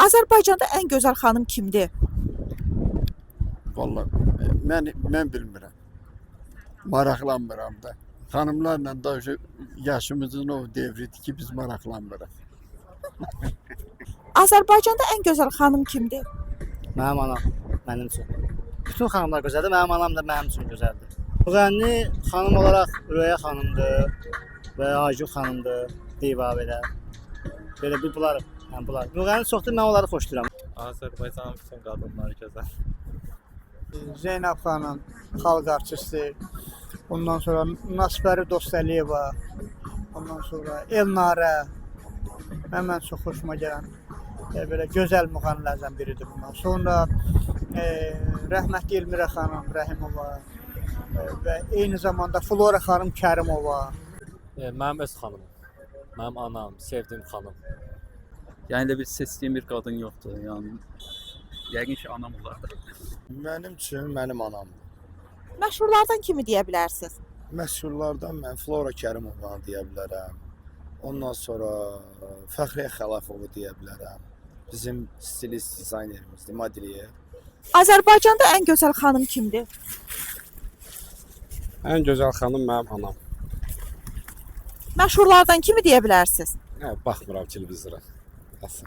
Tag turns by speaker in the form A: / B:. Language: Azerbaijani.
A: Azərbaycanda ən gözəl xanım kimdir?
B: Vallahi mən bilmirəm. Maraqlanmıram da. Xanımlarla da yaşımızın o devridir ki biz maraqlanmırıq.
A: Azərbaycanda ən gözəl xanım kimdir?
C: Mənim anam, mənim üçün. Bütün xanımlar gözəldir, mənim anam da mənim üçün gözəldir. Müğənni xanım olaraq Röya xanımdır və Aygün xanımdır, Diva belə. Belə bunlar, yəni bunlar. Müğənni çoxdur, mən onları xoşlayıram.
D: Azərbaycanın bütün qadınları gözəl.
E: Zeynəb xanım, xalq artisti. Ondan sonra Nasbəri Dostəliyeva. Ondan sonra Elnarə. Mən çox xoşuma gələn belə gözəl müğənnilərdən biridir bundan. Sonra rəhmətli Elmirə xanım Rəhimova və eyni zamanda Flora xanım Kərimova.
D: Mənim öz xanımım, mənim anam, sevdiyim xanım.
F: Yəni elə bir seçdiyim bir qadın yoxdur. Yəni yəqin ki anam olardı.
B: Mənim üçün mənim anamdır.
A: Məşhurlardan kimi deyə bilərsiniz?
B: Məşhurlardan mən Flora Kərimovanı deyə bilərəm. Ondan sonra Fəxriyə Xələfovu deyə bilərəm. Bizim stilist dizaynerimizdir, modeliyer.
A: Azərbaycanda ən gözəl xanım kimdir?
G: Ən gözəl xanım mənim anam.
A: Məşhurlardan kimi deyə bilərsiniz?
G: Baxmıram televizora. Asıl.